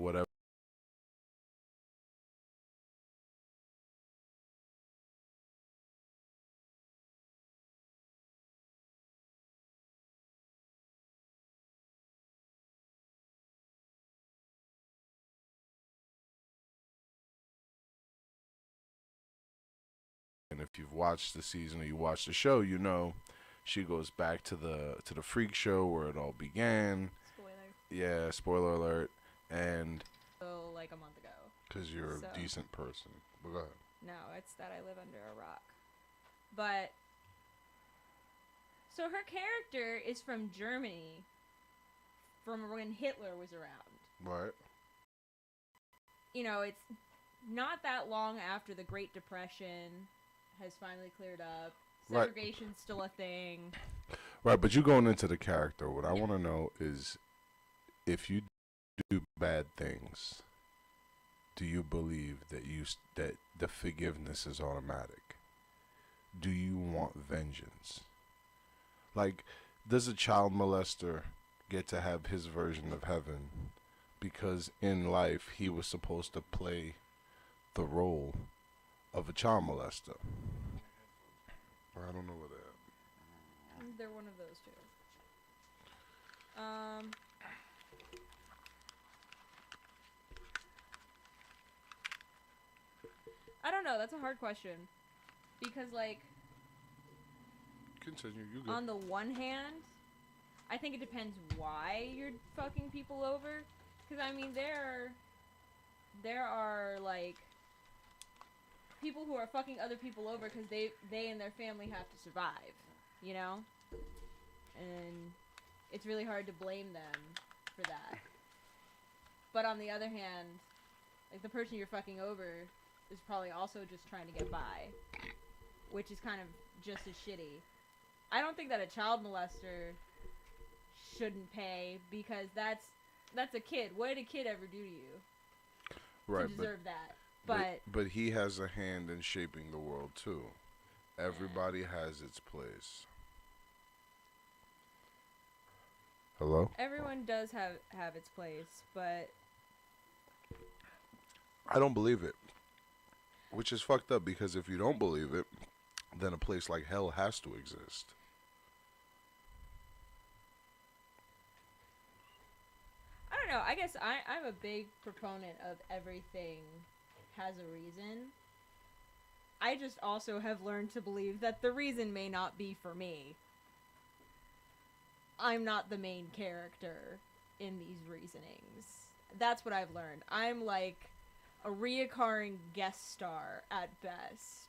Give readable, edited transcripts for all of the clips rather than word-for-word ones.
whatever. And if you've watched the season or you watched the show, you know she goes back to the freak show where it all began. Spoiler. Yeah, spoiler alert. And So, like a month ago. because you're So. a decent person. But go ahead. No, it's that I live under a rock. But so her character is from Germany, from when Hitler was around. Right. You know, it's not that long after the Great Depression has finally cleared up. Right. Segregation's still a thing. Right, but you going into the character. What I want to know is if you do bad things, do you believe that the forgiveness is automatic? Do you want vengeance? Like, does a child molester get to have his version of heaven because in life he was supposed to play the role of a child molester? I don't know what that. They're one of those two. I don't know. That's a hard question because, like, Continue. You good? on the one hand, I think it depends why you're fucking people over. Because I mean, there are like people who are fucking other people over because they and their family have to survive, you know, and it's really hard to blame them for that. But on the other hand, like the person you're fucking over is probably also just trying to get by, which is kind of just as shitty. I don't think that a child molester shouldn't pay because that's a kid. What did a kid ever do to you Right, to deserve that? But he has a hand in shaping the world too. Everybody has its place. Hello? everyone does have its place, but I don't believe it. Which is fucked up because if you don't believe it, then a place like hell has to exist. I don't know. I guess I'm a big proponent of everything has a reason. I just also have learned to believe that the reason may not be for me. I'm not the main character in these reasonings. That's what I've learned. I'm like a reoccurring guest star at best.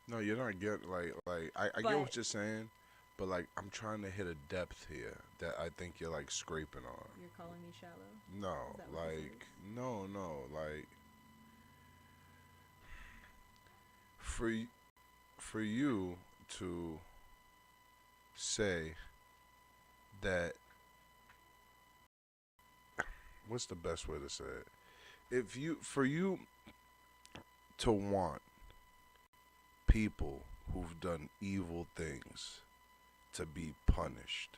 No, you're not getting I get what you're saying, but like I'm trying to hit a depth here that I think you're like scraping on. You're calling me shallow? No, Is that what this like no, like for for you to say that what's the best way to say it? If you for you to want people who've done evil things to be punished,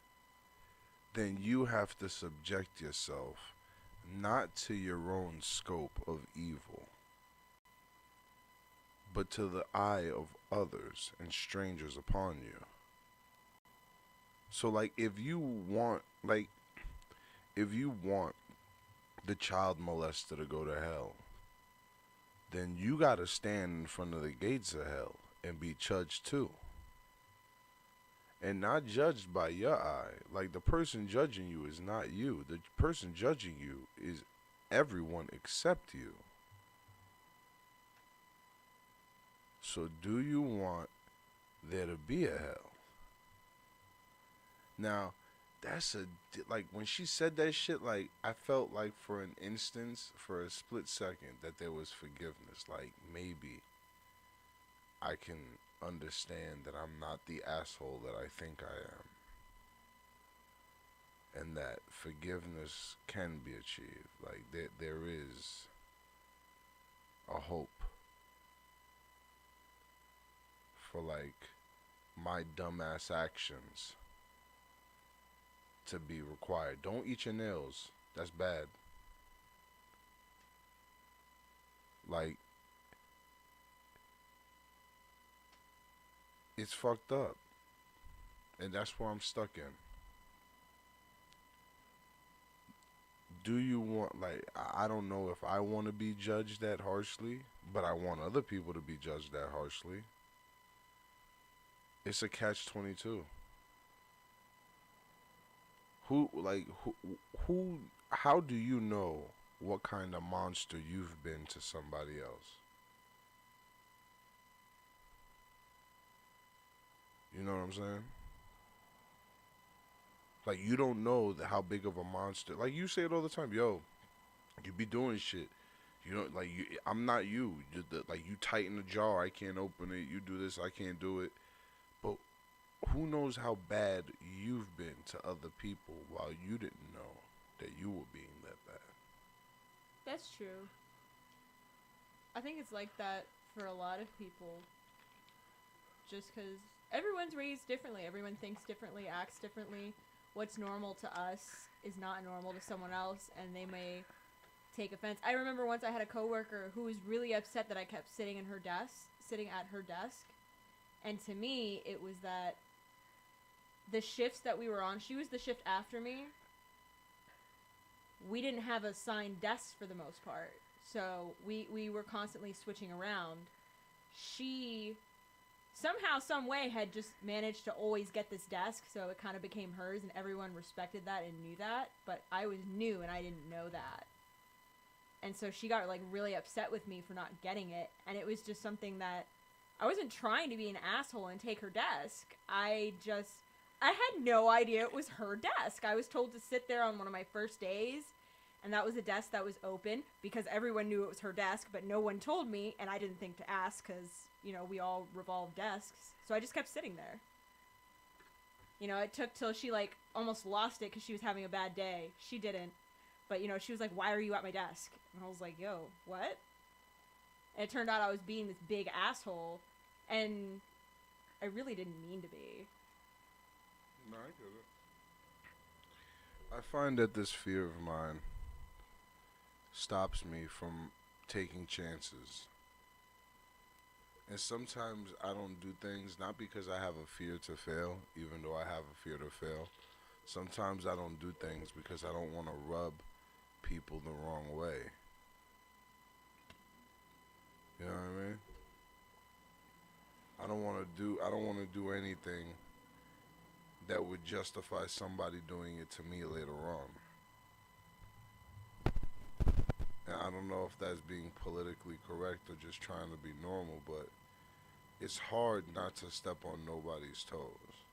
then you have to subject yourself not to your own scope of evil, but to the eye of others and strangers upon you. So like if you want the child molester to go to hell, then you gotta stand in front of the gates of hell and be judged too. And not judged by your eye. Like the person judging you is not you. The person judging you is everyone except you. So do you want there to be a hell? Now, that's like when she said that shit, like I felt like for an instance, for a split second, that there was forgiveness. Like maybe I can understand that I'm not the asshole that I think I am, and that forgiveness can be achieved. Like there is a hope for like my dumbass actions to be required. Don't eat your nails. That's bad. Like, it's fucked up. And that's where I'm stuck in. Do you want, like, I don't know if I want to be judged that harshly, but I want other people to be judged that harshly. It's a catch 22. Who, how do you know what kind of monster you've been to somebody else? You know what I'm saying? Like, you don't know how big of a monster. Like, you say it all the time. Yo, you be doing shit. You know, like, I'm not you. Like, you tighten the jar, I can't open it. You do this, I can't do it. But who knows how bad you've been to other people while you didn't know that you were being that bad. That's true. I think it's like that for a lot of people. Just because everyone's raised differently. Everyone thinks differently, acts differently. What's normal to us is not normal to someone else, and they may take offense. I remember once I had a coworker who was really upset that I kept sitting at her desk. And to me, it was that the shifts that we were on, she was the shift after me. We didn't have assigned desks for the most part. So we were constantly switching around. She somehow, some way, had just managed to always get this desk, so it kind of became hers, and everyone respected that and knew that. But I was new, and I didn't know that. And so she got, like, really upset with me for not getting it, and it was just something that I wasn't trying to be an asshole and take her desk. I had no idea it was her desk. I was told to sit there on one of my first days, and that was a desk that was open because everyone knew it was her desk, but no one told me, and I didn't think to ask because, you know, we all revolve desks. So I just kept sitting there. You know, it took till she, like, almost lost it because she was having a bad day. She didn't. But, you know, she was like, "Why are you at my desk?" And I was like, "Yo, what?" And it turned out I was being this big asshole, and I really didn't mean to be. No, I get it. I find that this fear of mine stops me from taking chances. And sometimes I don't do things not because I have a fear to fail, even though I have a fear to fail. Sometimes I don't do things because I don't want to rub people the wrong way. You know what I mean? I don't want to do anything that would justify somebody doing it to me later on. And I don't know if that's being politically correct or just trying to be normal, but it's hard not to step on nobody's toes.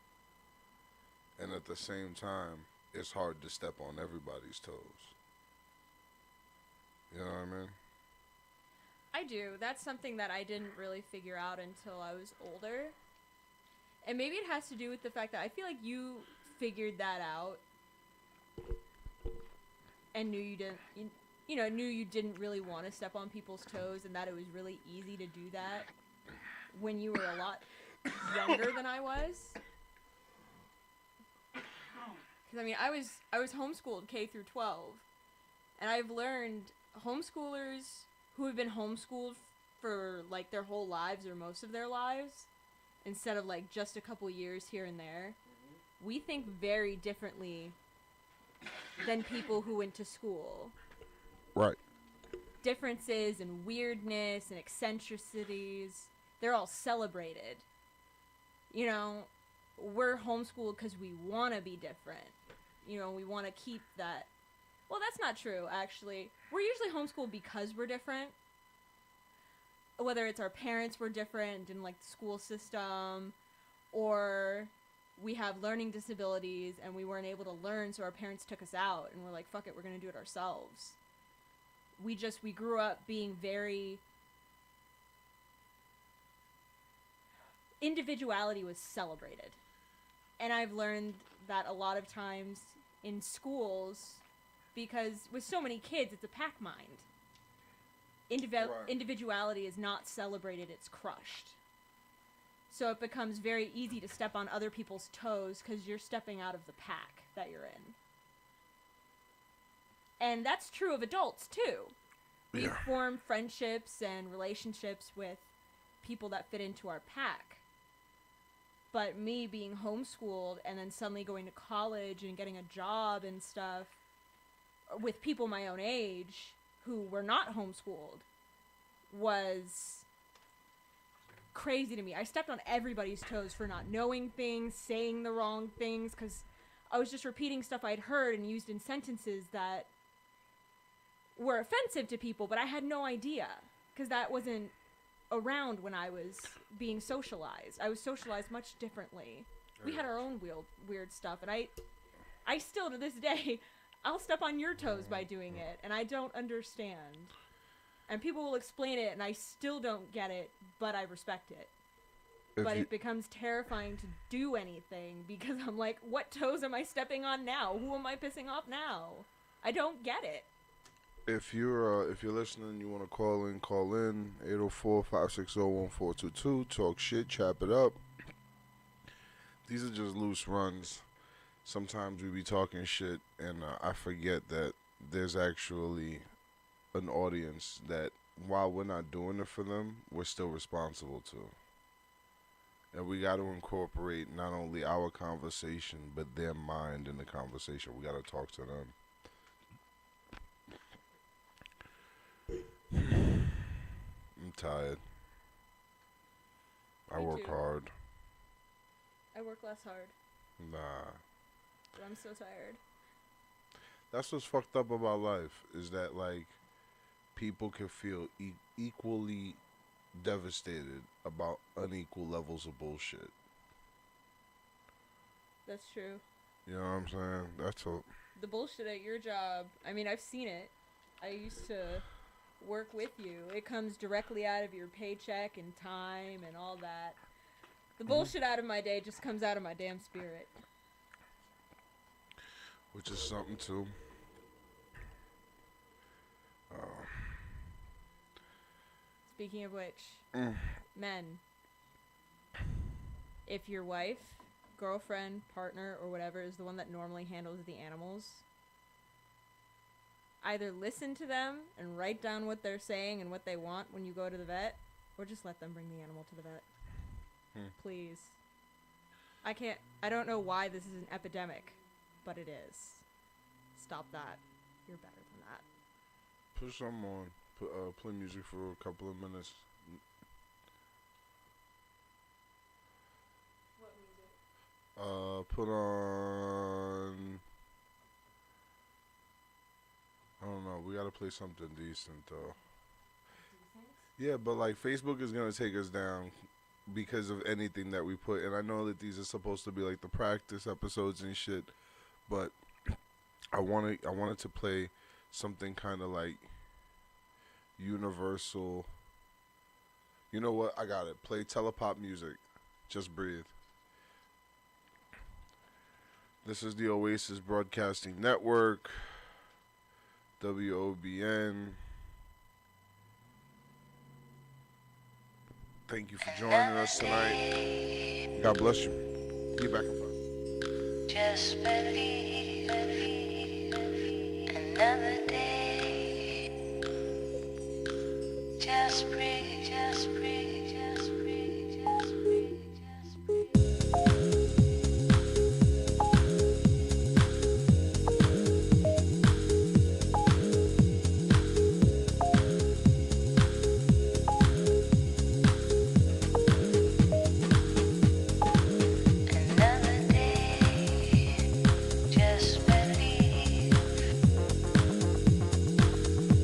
And at the same time, it's hard to step on everybody's toes. You know what I mean? I do. That's something that I didn't really figure out until I was older. And maybe it has to do with the fact that I feel like you figured that out and knew you didn't, knew you didn't really want to step on people's toes, and that it was really easy to do that when you were a lot younger than I was. Because, I mean, I was homeschooled K through 12, and I've learned homeschoolers who have been homeschooled for, like, their whole lives or most of their lives, instead of, like, just a couple years here and there, we think very differently than people who went to school. Right. Differences and weirdness and eccentricities, they're all celebrated. You know, we're homeschooled because we want to be different. You know, we want to keep that. Well, that's not true, actually. We're usually homeschooled because we're different. Whether it's our parents were different, didn't like the school system, or we have learning disabilities and we weren't able to learn, so our parents took us out and we're like, fuck it, we're going to do it ourselves. We grew up being very... Individuality was celebrated. And I've learned that a lot of times in schools, because with so many kids, it's a pack mind. Individuality is not celebrated, it's crushed. So it becomes very easy to step on other people's toes because you're stepping out of the pack that you're in. And that's true of adults, too. we form friendships and relationships with people that fit into our pack. But me being homeschooled and then suddenly going to college and getting a job and stuff with people my own age who were not homeschooled was crazy to me. I stepped on everybody's toes for not knowing things, saying the wrong things, because I was just repeating stuff I'd heard and used in sentences that were offensive to people, but I had no idea, because that wasn't around when I was being socialized. I was socialized much differently. We had our own weird stuff, and I still, to this day, I'll step on your toes by doing it, and I don't understand. And people will explain it, and I still don't get it, but I respect it. But it becomes terrifying to do anything, because I'm like, what toes am I stepping on now? Who am I pissing off now? I don't get it. If you're listening and you want to call in, 804-560-1422, talk shit, chop it up. These are just loose runs. Sometimes we be talking shit, and I forget that there's actually an audience that, while we're not doing it for them, we're still responsible to. And we got to incorporate not only our conversation, but their mind in the conversation. We got to talk to them. I'm tired. I work hard. I work less hard. Nah. But I'm so tired. That's what's fucked up about life, is that, like, people can feel equally devastated about unequal levels of bullshit. That's true. You know what I'm saying? That's a... The bullshit at your job, I mean, I've seen it. I used to work with you. It comes directly out of your paycheck and time and all that. The bullshit out of my day just comes out of my damn spirit. Which is something too. Speaking of which, men, if your wife, girlfriend, partner, or whatever is the one that normally handles the animals, either listen to them and write down what they're saying and what they want when you go to the vet, or just let them bring the animal to the vet. Please. I don't know why this is an epidemic, but it is. Stop that. You're better than that. Put some on. Play music for a couple of minutes. What music? Put on... I don't know. We gotta play something decent, though. Decent? Yeah, but, like, Facebook is gonna take us down because of anything that we put. And I know that these are supposed to be, like, the practice episodes and shit. But I wanted to play something kind of, like, universal. You know what? I got it. Play telepop music. Just breathe. This is the Oasis Broadcasting Network. WOBN. Thank you for joining us tonight. God bless you. Get back in front. Just believe another day. Just breathe, just breathe, just breathe, just breathe, just breathe. Another day, just believe.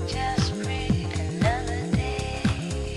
Just breathe. Another day.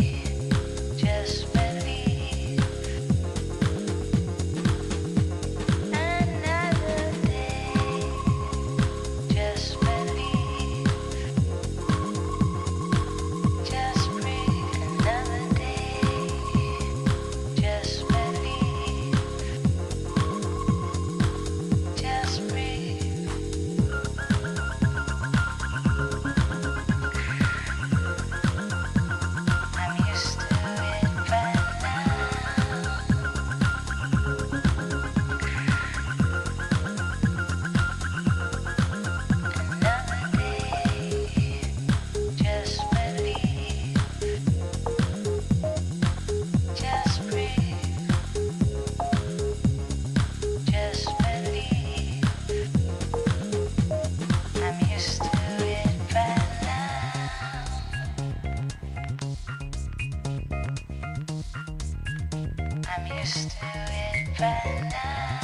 used to it by now.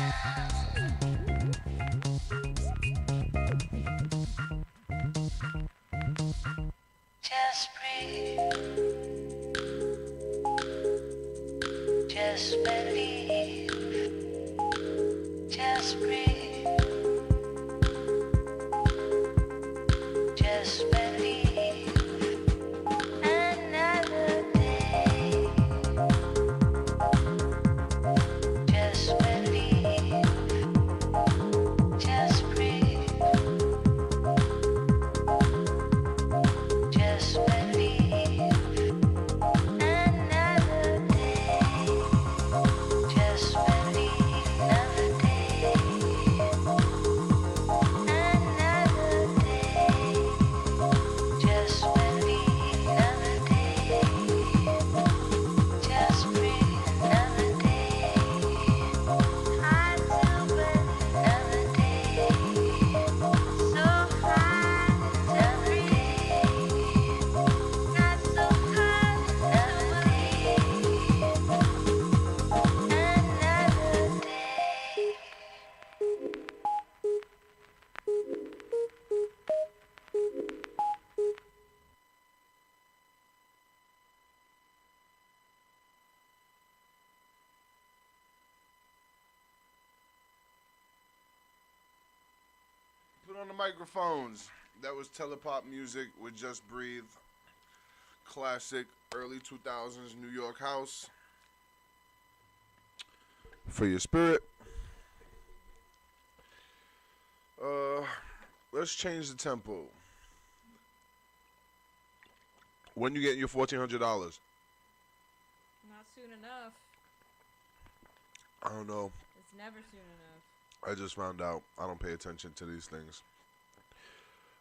Just breathe, just believe, just breathe, just believe. Another day, just believe, just breathe, just believe. Another day, just believe. Another day, another day, just believe. Another day, just breathe. Another day, I do believe. Another day, so hard to breathe. Not so hard to believe. Another day. Put on the microphones. That was telepop music with Just Breathe. Classic early 2000s New York house. For your spirit. Let's change the tempo. When you getting your $1,400? Not soon enough. I don't know. It's never soon enough. I just found out. I don't pay attention to these things.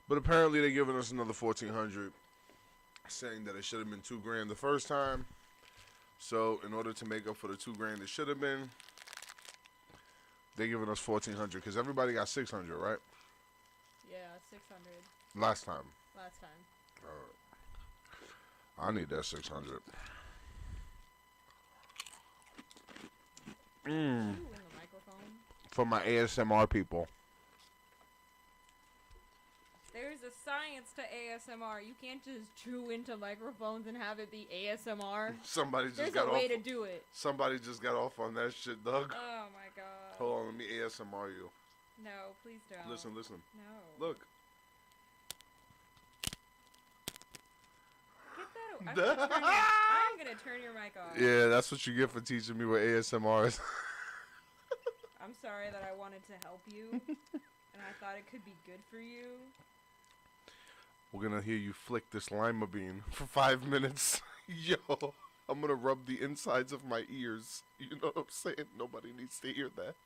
But apparently they're giving us another $1,400, saying that it should have been $2,000 the first time. So in order to make up for the $2,000 it should have been, they're giving us $1,400 because everybody got $600, right? Yeah, 600 Last time. last time. I need that 600. Ooh, in the microphone. For my ASMR people. There's a science to ASMR. You can't just chew into microphones and have it be ASMR. Somebody just There's got a off. way to do it. Somebody just got off on that shit, Doug. Oh my god. Hold on, let me ASMR you. No, please don't. Listen. No. Look. Get that I'm gonna turn your mic off. Yeah, that's what you get for teaching me what ASMR is. I'm sorry that I wanted to help you. And I thought it could be good for you. We're gonna hear you flick this lima bean for 5 minutes. Yo, I'm gonna rub the insides of my ears. You know what I'm saying? Nobody needs to hear that.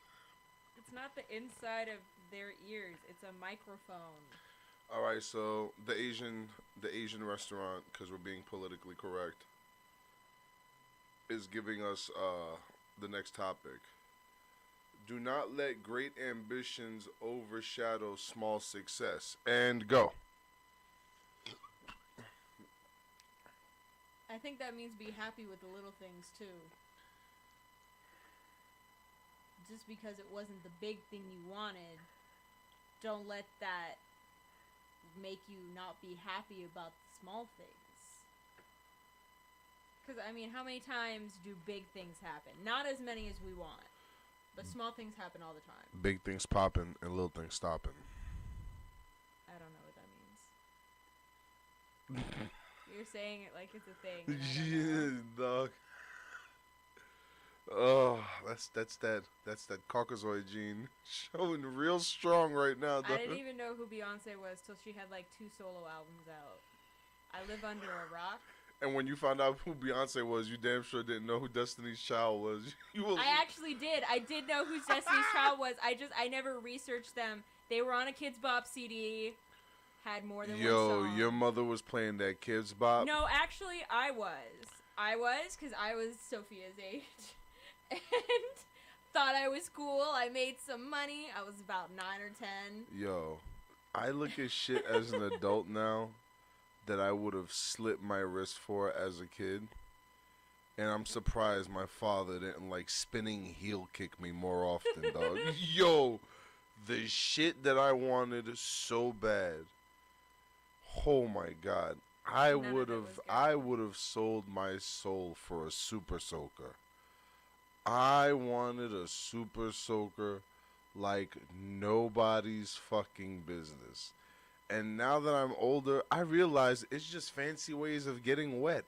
It's not the inside of their ears. It's a microphone. All right, so the Asian restaurant, because we're being politically correct, is giving us the next topic. Do not let great ambitions overshadow small success. And go. I think that means be happy with the little things too. Just because it wasn't the big thing you wanted, don't let that make you not be happy about the small things. Because, I mean, how many times do big things happen? Not as many as we want. But small things happen all the time. Big things popping and little things stopping. I don't know what that means. You're saying it like it's a thing. and I don't know. Dog. Oh, that's that Caucasoid gene showing real strong right now, dog. I didn't even know who Beyonce was till she had like 2 solo albums out. I live under a rock. And when you found out who Beyonce was, you damn sure didn't know who Destiny's Child was. You were, I actually did. I did know who Destiny's Child was. I never researched them. They were on a Kids Bop CD. Had more than one song. your mother was playing that Kids Bop. No, actually, I was, because I was Sophia's age. And thought I was cool. I made some money. I was about 9 or 10. Yo, I look at shit as an adult now that I would have slit my wrist for as a kid. And I'm surprised my father didn't like spinning heel kick me more often, dog. Yo, the shit that I wanted so bad. Oh my god. I None of would it have was good. I would have sold my soul for a super soaker. I wanted a super soaker like nobody's fucking business. And now that I'm older, I realize it's just fancy ways of getting wet.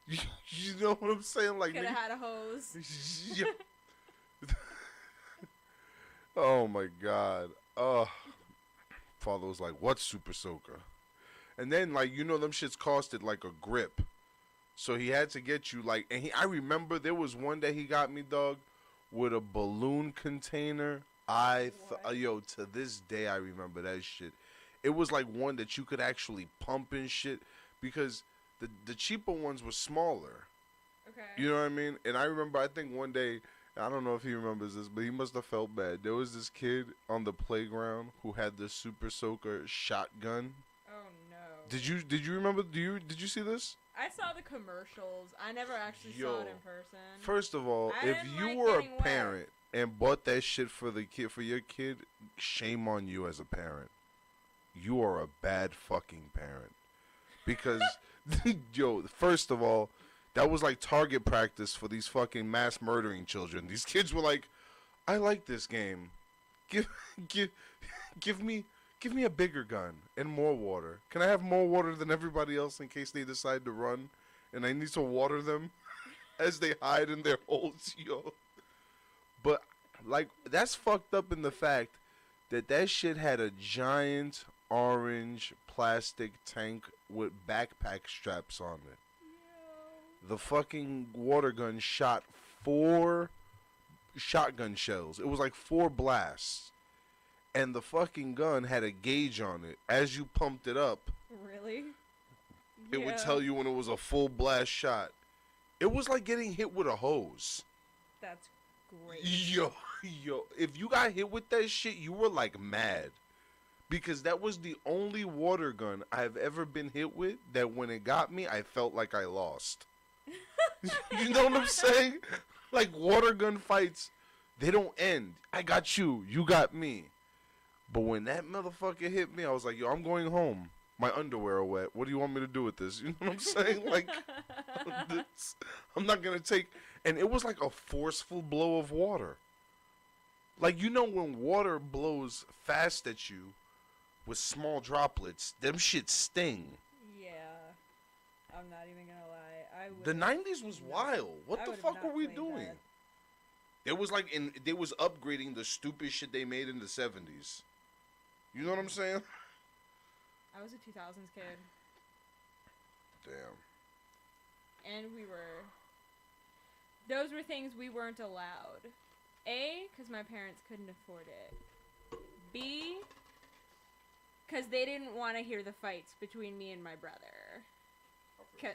You know what I'm saying? Like, Could have nigga- had a hose. Yeah. Oh my god. Father was like, "What super soaker?" And then like them shits costed like a grip. So he had to get you like and I remember there was one that he got me, dog, with a balloon container. What? Yo, to this day I remember that shit. It was like one that you could actually pump and shit because the cheaper ones were smaller. Okay. You know what I mean? And I remember, I think one day, I don't know if he remembers this, but he must have felt bad. There was this kid on the playground who had this super soaker shotgun. Oh no. Did you remember? Did you see this? I saw the commercials. I never actually saw Yo, it in person. First of all, I if didn't you like were getting a wet. parent and bought that shit for your kid, shame on you as a parent. You are a bad fucking parent. Because yo, first of all, that was like target practice for these fucking mass murdering children. These kids were like, "I like this game. Give give give me a bigger gun and more water. Can I have more water than everybody else in case they decide to run and I need to water them as they hide in their holes, yo." But like that's fucked up in the fact that shit had a giant orange plastic tank with backpack straps on it. The fucking water gun shot 4 shotgun shells. It was like 4 blasts. And the fucking gun had a gauge on it. As you pumped it up, Really? it would tell you when it was a full blast shot. It was like getting hit with a hose. That's great. Yo, if you got hit with that shit, you were like mad. Because that was the only water gun I've ever been hit with that when it got me, I felt like I lost. You know what I'm saying? Like water gun fights, they don't end. I got you, you got me. But when that motherfucker hit me, I was like, yo, I'm going home. My underwear are wet. What do you want me to do with this? You know what I'm saying? Like, I'm not going to take... And it was like a forceful blow of water. Like, when water blows fast at you with small droplets, them shit sting. Yeah. I'm not even gonna lie. I would. The 90s was wild. What I the would've fuck not were we played doing? that. It was like they was upgrading the stupid shit they made in the 70s. You know what I'm saying? I was a 2000s kid, Damn. and those were things we weren't allowed. A, because my parents couldn't afford it. B, because they didn't want to hear the fights between me and my brother. Because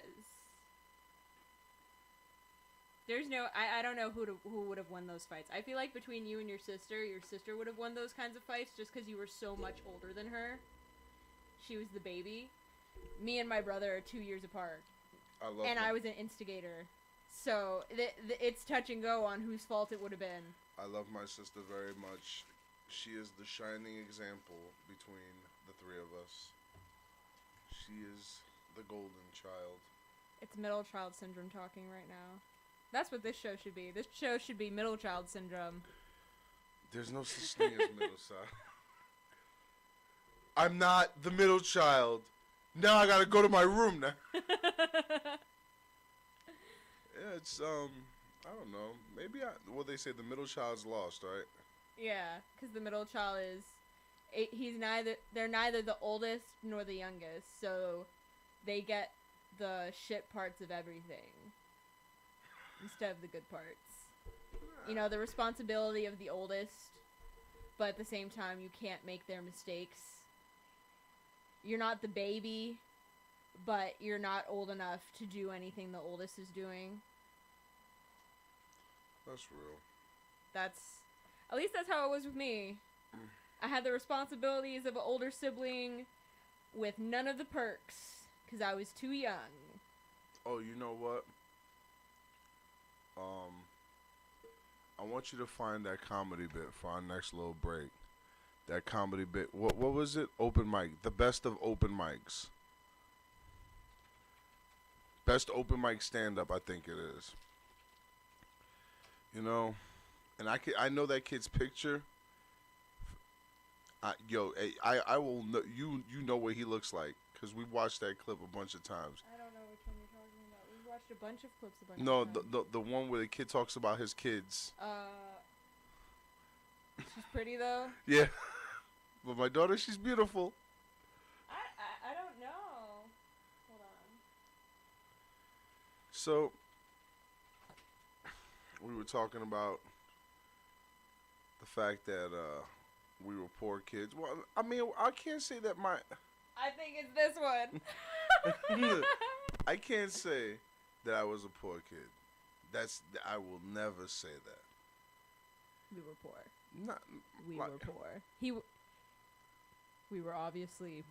there's no, I don't know who would have won those fights. I feel like between you and your sister would have won those kinds of fights just because you were so much older than her. She was the baby. Me and my brother are 2 years apart. I love And that. I was an instigator. So it's touch and go on whose fault it would have been. I love my sister very much. She is the shining example between the three of us. She is the golden child. It's middle child syndrome talking right now. That's what this show should be. This show should be middle child syndrome. There's no such thing as middle child. I'm not the middle child. Now I gotta go to my room now. Yeah, it's I don't know. Maybe what they say, the middle child's lost, right? Yeah, because the middle child is, they're neither the oldest nor the youngest, so they get the shit parts of everything instead of the good parts. You know, the responsibility of the oldest, but at the same time, you can't make their mistakes. You're not the baby, but you're not old enough to do anything the oldest is doing. That's real. At least that's how it was with me. I had the responsibilities of an older sibling with none of the perks, because I was too young. Oh, you know what? I want you to find that comedy bit for our next little break. That comedy bit. What was it? Open mic. The best of open mics. Best open mic stand up, I think it is. You know, and I know that kid's picture. I will know, you know what he looks like because we watched that clip a bunch of times. I don't know which one you're talking about. We've watched a bunch of clips a bunch No, of times. the one where the kid talks about his kids. She's pretty though. Yeah, but my daughter, she's beautiful. I don't know. Hold on. So we were talking about the fact that we were poor kids. Well, I mean, I can't say that my I think it's this one. I can't say that I was a poor kid. I will never say that. We were poor. Not We like- were poor. We were obviously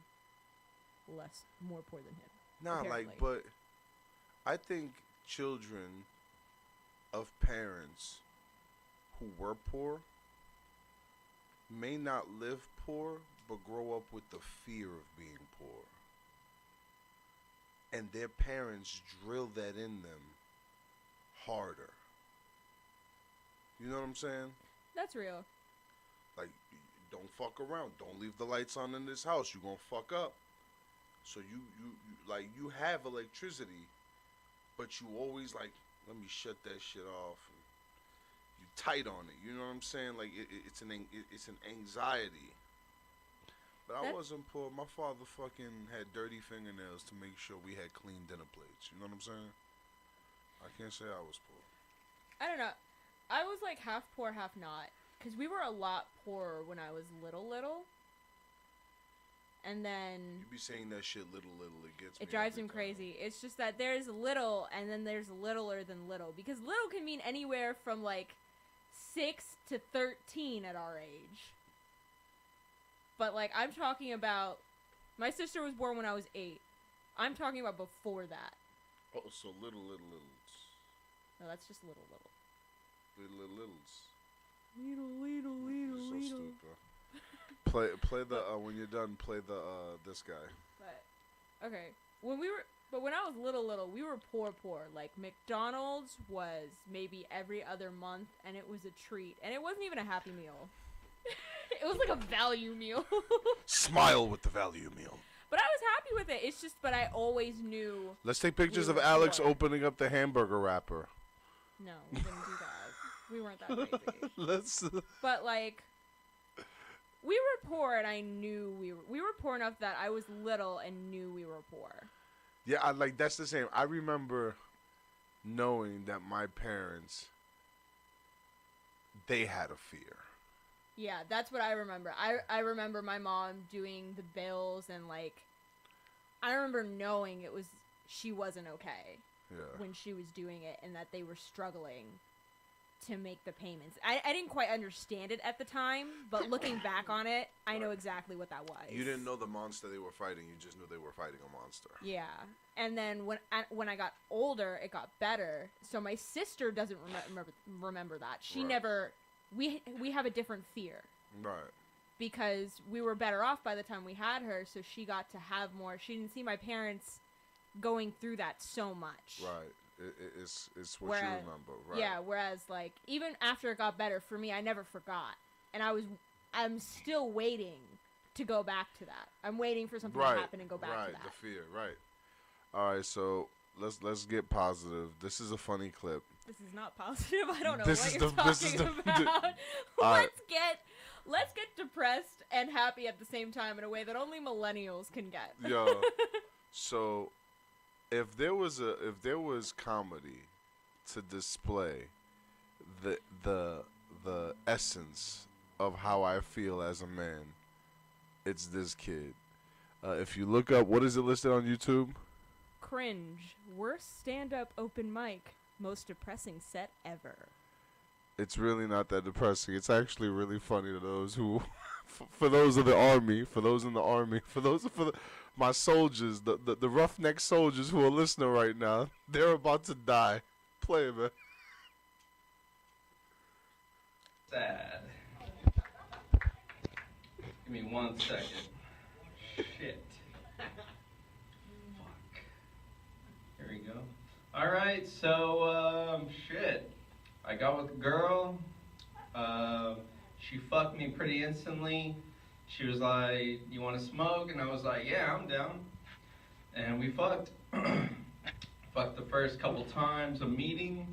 more poor than him. Nah, apparently. like, but I think children of parents who were poor may not live poor, but grow up with the fear of being poor. And their parents drill that in them harder. You know what I'm saying? That's real. Like, don't fuck around. Don't leave the lights on in this house. You're gonna fuck up. So you have electricity, but you always like, let me shut that shit off. And you tight on it. You know what I'm saying? Like it's an anxiety. But I wasn't poor. My father fucking had dirty fingernails to make sure we had clean dinner plates. You know what I'm saying? I can't say I was poor. I don't know. I was like half poor, half not. Because we were a lot poorer when I was little. And then You be saying that shit little. It gets me it drives every him time. crazy. It's just that there's little and then there's littler than little. Because little can mean anywhere from like 6 to 13 at our age. But like I'm talking about, my sister was born when I was 8. I'm talking about before that. Oh, so littles. No, that's just little. Littles. So stupid. Play the when you're done. Play the this guy. But okay, when I was little, we were poor. Like McDonald's was maybe every other month, and it was a treat, and it wasn't even a Happy Meal. It was like a value meal. Smile with the value meal. But I was happy with it. It's just, but I always knew. Let's take pictures We of were Alex poor. opening up the hamburger wrapper. No, we didn't do that. We weren't that crazy. Let's. But like, we were poor, and I knew we were poor enough that I was little and knew we were poor. Yeah, that's the same. I remember knowing that my parents, they had a fear. Yeah, that's what I remember. I remember my mom doing the bills and like, I remember knowing she wasn't okay Yeah. when she was doing it and that they were struggling to make the payments. I didn't quite understand it at the time, but looking back on it, I know exactly what that was. You didn't know the monster they were fighting. You just knew they were fighting a monster. Yeah. And then when I got older, it got better. So my sister doesn't remember that. She Right. never. We have a different fear. Right. Because we were better off by the time we had her, so she got to have more. She didn't see my parents going through that so much. Right. It's what Whereas, you remember. Right. Yeah, whereas, like, even after it got better, for me, I never forgot. And I'm still waiting to go back to that. I'm waiting for something to happen and go back to that. Right, the fear, right. All right, so let's get positive. This is a funny clip. This is not positive. I don't know This what is you're this is talking the- about. All right. Let's get depressed and happy at the same time in a way that only millennials can get. Yo, so if there was comedy to display the essence of how I feel as a man, it's this kid. If you look up, what is it listed on YouTube? Cringe. Worst stand-up open mic. Most depressing set ever. It's really not that depressing. It's actually really funny to those who, for those of the army, for those in the army, my soldiers, the roughneck soldiers who are listening right now. They're about to die. Play it, man. sad. Give me 1 second. Shit. Fuck. Here we go. Alright, so, shit. I got with a girl. She fucked me pretty instantly. She was like, you want to smoke? And I was like, yeah, I'm down. And we fucked. Fucked the first couple times of meeting.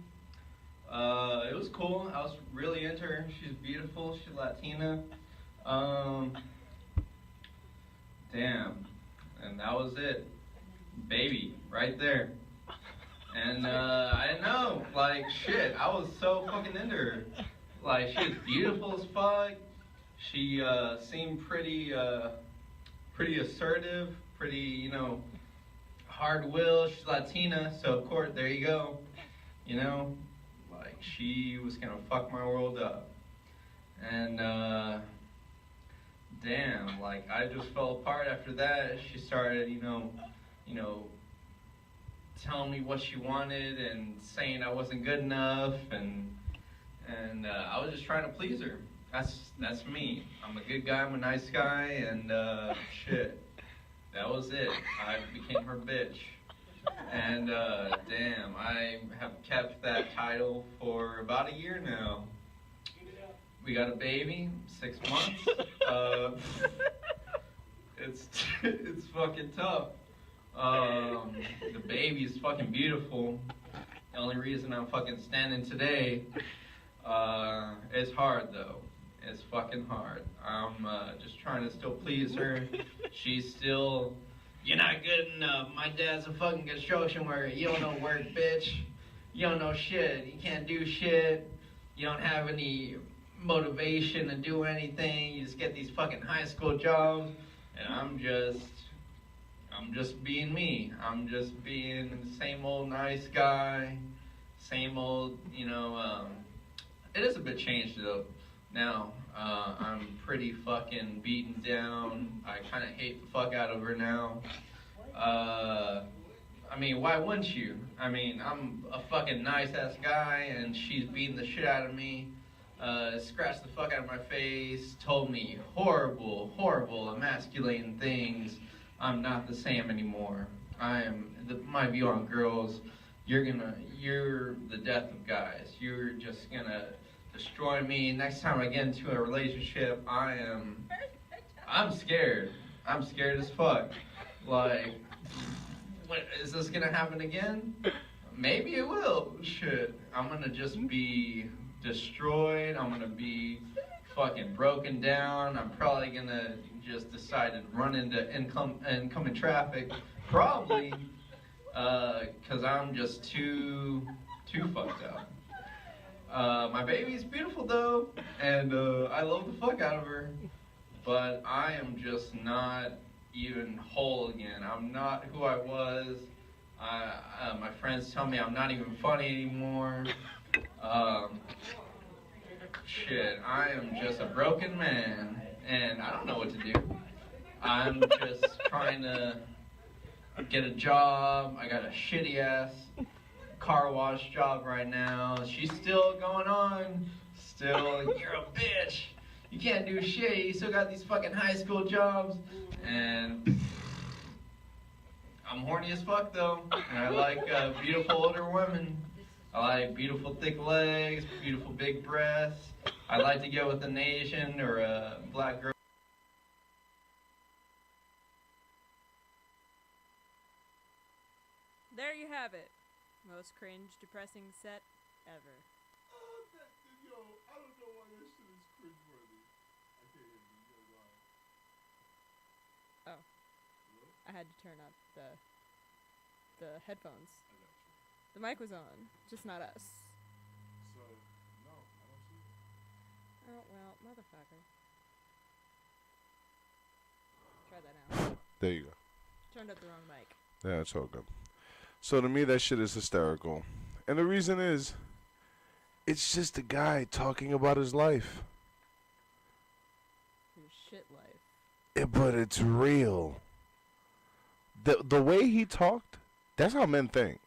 It was cool. I was really into her. She's beautiful. She's Latina. Damn. And that was it. Baby, right there. And I didn't know. Like, shit, I was so fucking into her. Like, she was beautiful as fuck. She seemed pretty assertive, pretty, you know, hard-willed. She's Latina, so of course, there you go. You know, like, she was gonna fuck my world up. And, damn, like, I just fell apart after that. She started, you know, telling me what she wanted and saying I wasn't good enough, and I was just trying to please her. That's me. I'm a good guy. I'm a nice guy, and shit. That was it. I became her bitch. And damn, I have kept that title for about a year now. We got a baby, 6 months. It's fucking tough. The baby is fucking beautiful. The only reason I'm fucking standing today, it's hard though. It's fucking hard. I'm just trying to still please her. She's still, you're not good enough. My dad's a fucking construction worker. You don't know work, bitch. You don't know shit. You can't do shit. You don't have any motivation to do anything. You just get these fucking high school jobs. And I'm just being me. I'm just being the same old nice guy. Same old, you know, it is a bit changed though. Now, I'm pretty fucking beaten down. I kind of hate the fuck out of her now. I mean, why wouldn't you? I mean, I'm a fucking nice-ass guy, and she's beating the shit out of me. Scratched the fuck out of my face, told me horrible, emasculating things. I'm not the same anymore. My view on girls, you're the death of guys. You're just gonna destroy me. Next time I get into a relationship, I'm scared. I'm scared as fuck. Like, what, is this gonna happen again? Maybe it will. Shit. I'm gonna just be destroyed. I'm gonna be fucking broken down. I'm probably gonna just decide to run into incoming traffic. Probably. Cause I'm just too fucked up. My baby's beautiful though, and I love the fuck out of her, but I am just not even whole again. I'm not who I was. My friends tell me I'm not even funny anymore. Shit, I am just a broken man, and I don't know what to do. I'm just trying to get a job. I got a shitty ass car wash job right now. She's still going on. Still, you're a bitch. You can't do shit. You still got these fucking high school jobs. And I'm horny as fuck though. And I like beautiful older women. I like beautiful thick legs, beautiful big breasts. I like to get with an Asian or a black girl. There you have it. Most cringe, depressing set ever. Yo, I don't know why that shit is cringeworthy. I can't hear you. You gotta go on. Oh. I had to turn up the headphones. I got you. The mic was on, just not us. So, no, I don't see it. Oh, well, motherfucker. Try that now. There you go. Turned up the wrong mic. Yeah, it's all good. So to me, that shit is hysterical. And the reason is, it's just a guy talking about his life. His shit life. But it's real. The way he talked, that's how men think.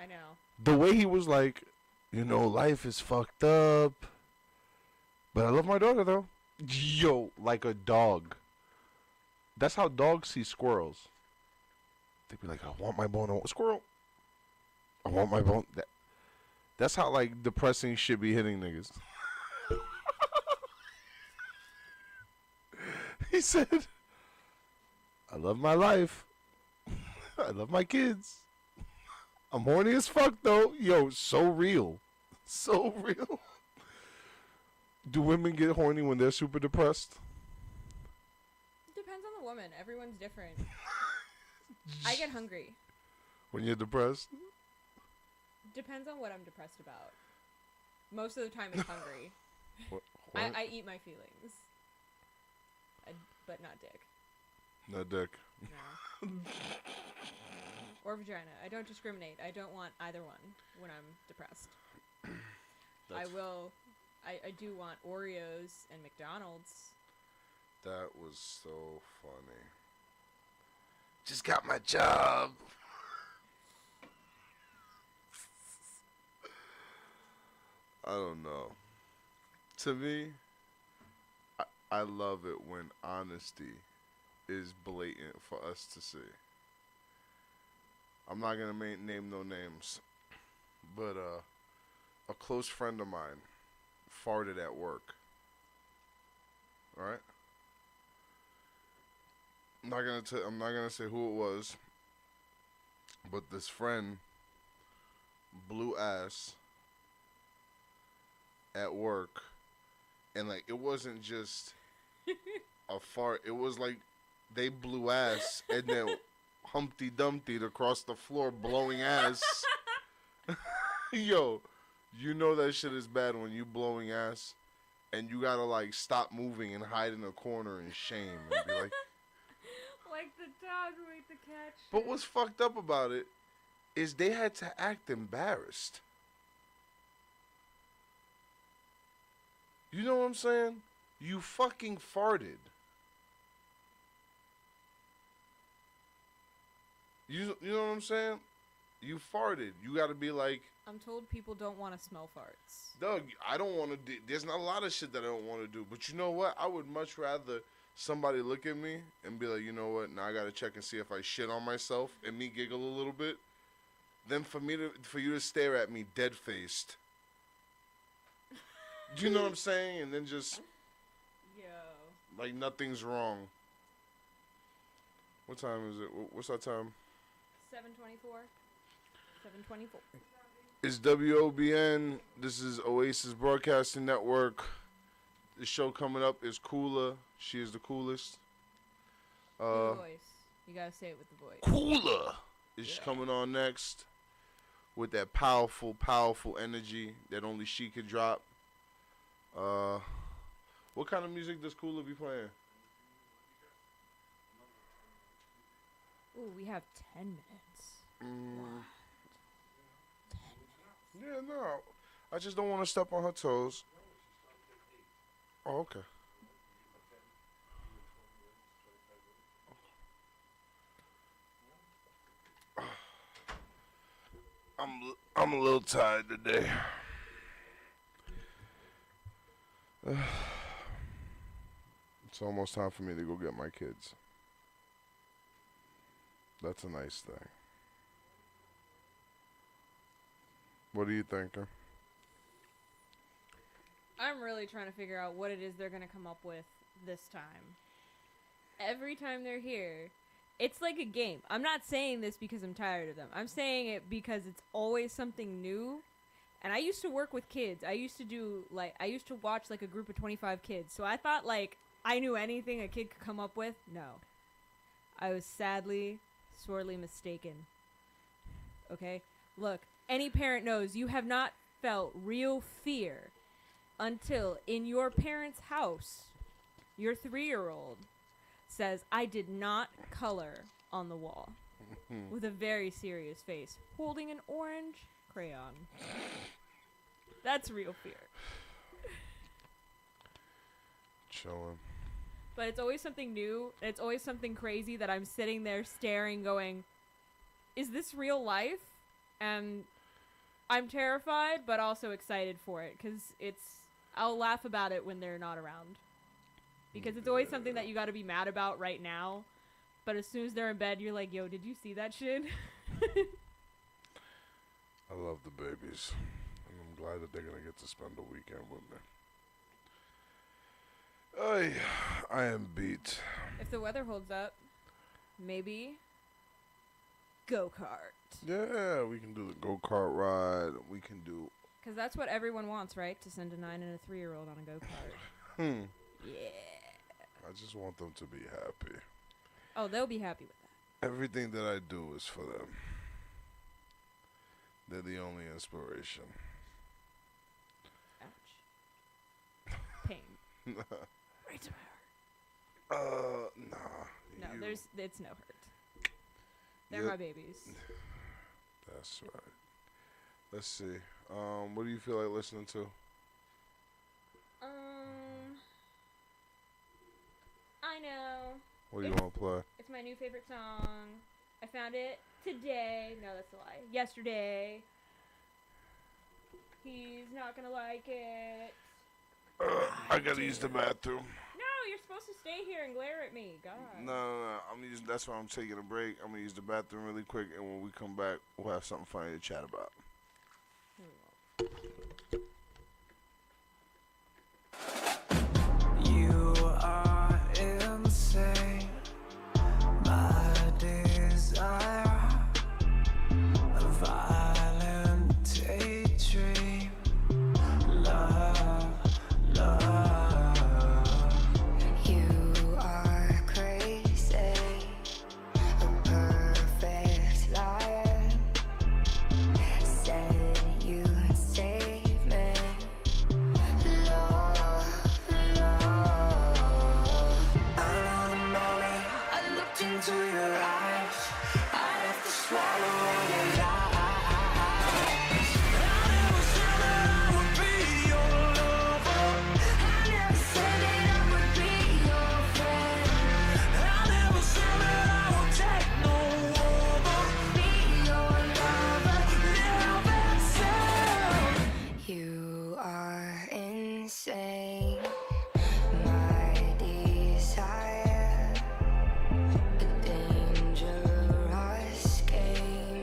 I know. The way he was like, you know, life is fucked up. But I love my daughter though. Yo, like a dog. That's how dogs see squirrels. They be like, I want my bone. Squirrel. I want my bone. That's how like depressing shit be hitting niggas. He said, I love my life. I love my kids. I'm horny as fuck though. Yo, so real. So real. Do women get horny when they're super depressed? Depends on the woman. Everyone's different. I get hungry. When you're depressed? Depends on what I'm depressed about. Most of the time it's hungry. What? I eat my feelings. But not dick. Not dick. No. Or vagina. I don't discriminate. I don't want either one when I'm depressed. I do want Oreos and McDonald's. That was so funny. Just got my job. I don't know. To me, I love it when honesty is blatant for us to see. I'm not gonna name no names, but a close friend of mine farted at work. All right. I'm not gonna say who it was, but this friend blew ass at work, and like it wasn't just a fart. It was like they blew ass and then Humpty Dumpty'd across the floor blowing ass. Yo, you know that shit is bad when you blowing ass and you gotta like stop moving and hide in a corner in shame and be like. Like the dog with the cat shit. But what's fucked up about it is they had to act embarrassed. You know what I'm saying? You fucking farted. You know what I'm saying? You farted. You gotta be like, I'm told people don't want to smell farts. Doug, I don't want to do, there's not a lot of shit that I don't want to do. But you know what? I would much rather somebody look at me and be like, you know what? Now I gotta check and see if I shit on myself and me giggle a little bit. Than for you to stare at me dead faced. Do you know what I'm saying? And then just Yo. like nothing's wrong. What time is it? What's our time? 7:24. 7:24. It's WOBN. This is Oasis Broadcasting Network. The show coming up is Cooler. She is the coolest. With the voice. You gotta say it with the voice. Cooler is coming on next with that powerful, powerful energy that only she could drop. What kind of music does Cooler be playing? Ooh, we have 10 minutes. Yeah, no. I just don't want to step on her toes. Oh, okay. I'm a little tired today. It's almost time for me to go get my kids. That's a nice thing. What are you thinking? I'm really trying to figure out what it is they're gonna come up with this time. Every time they're here, it's like a game. I'm not saying this because I'm tired of them. I'm saying it because it's always something new. And I used to work with kids. I used to watch like a group of 25 kids. So I thought like I knew anything a kid could come up with. No. I was sadly, sorely mistaken. Okay? Look, any parent knows you have not felt real fear until in your parent's house, your 3-year-old says, I did not color on the wall. With a very serious face, holding an orange crayon. That's real fear. Chilling. But it's always something new. And it's always something crazy that I'm sitting there staring, going, is this real life? And I'm terrified, but also excited for it, because it's I'll laugh about it when they're not around. Because it's always something that you got to be mad about right now. But as soon as they're in bed, you're like, yo, did you see that shit? I love the babies. And I'm glad that they're going to get to spend the weekend with me. I am beat. If the weather holds up, maybe go-kart. Yeah, we can do the go-kart ride. We can do... Because that's what everyone wants, right? To send a 9 and a 3-year-old on a go-kart. Yeah. I just want them to be happy. Oh, they'll be happy with that. Everything that I do is for them. They're the only inspiration. Ouch. Pain. Right to my heart. Nah. No, it's no hurt. They're Yeah. my babies. That's right. Let's see. What do you feel like listening to? I know. What do you want to play? It's my new favorite song. I found it today. No, that's a lie. Yesterday. He's not gonna like it. I gotta use the bathroom. No, you're supposed to stay here and glare at me. God. No. That's why I'm taking a break. I'm gonna use the bathroom really quick, and when we come back, we'll have something funny to chat about. You are insane. My desire, a violent daydream. Love. You are crazy, a perfect liar. Said you'd save me. Love. Another moment, I looked into your eyes. I have to swallow all your lies. I never said that I would be your lover. I never said that I would be your friend. I never said that I would take no over. Be your lover. Never said. You are insane. My desire, a dangerous game.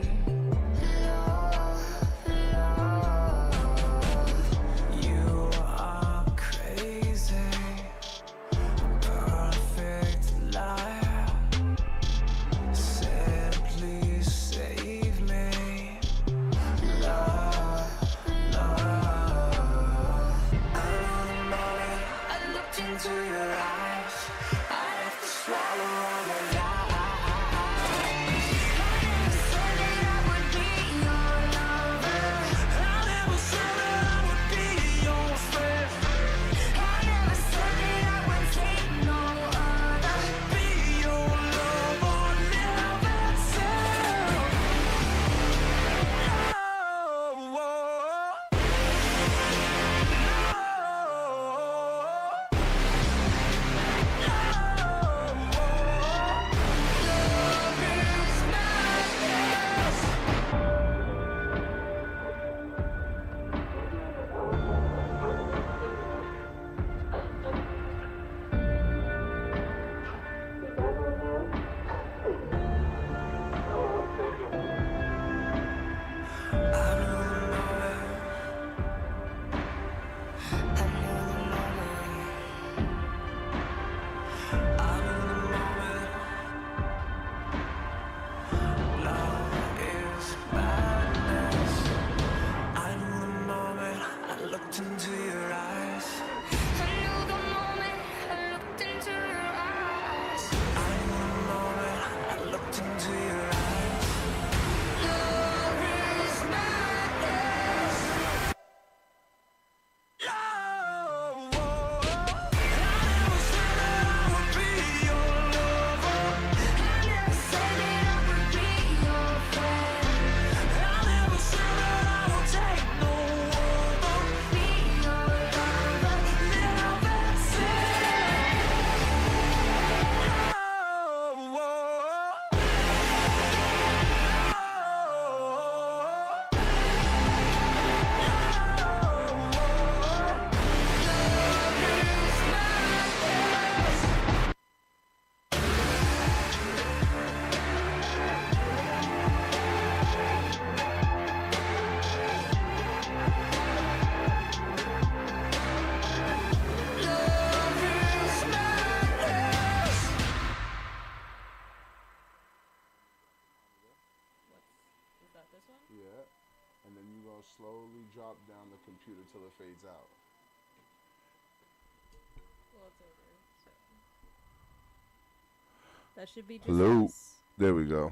this one? Yeah. And then you're going to slowly drop down the computer till it fades out. Well, it's over. So that should be just Hello. us. There we go.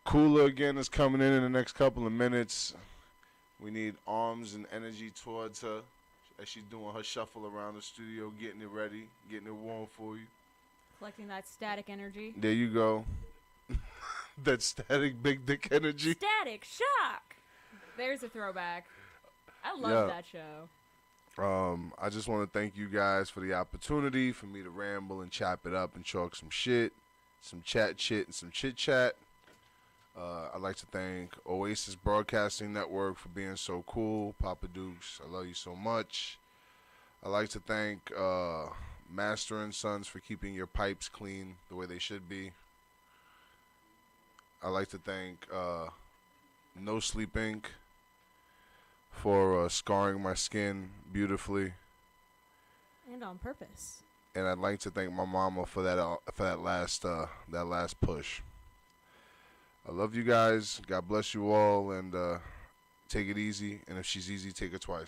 Cooler again is coming in the next couple of minutes. We need arms and energy towards her as she's doing her shuffle around the studio, getting it ready, getting it warm for you. Collecting that static energy. There you go. That static big dick energy. Static Shock! There's a throwback. I love Yeah. that show. I just want to thank you guys for the opportunity for me to ramble and chop it up and talk some shit, some chat shit, and some chit chat. I'd like to thank Oasis Broadcasting Network for being so cool. Papa Dukes, I love you so much. I'd like to thank Master and Sons for keeping your pipes clean the way they should be. I'd like to thank No Sleep Inc. for scarring my skin beautifully. And on purpose. And I'd like to thank my mama for that last push. I love you guys. God bless you all, and take it easy. And if she's easy, take it twice.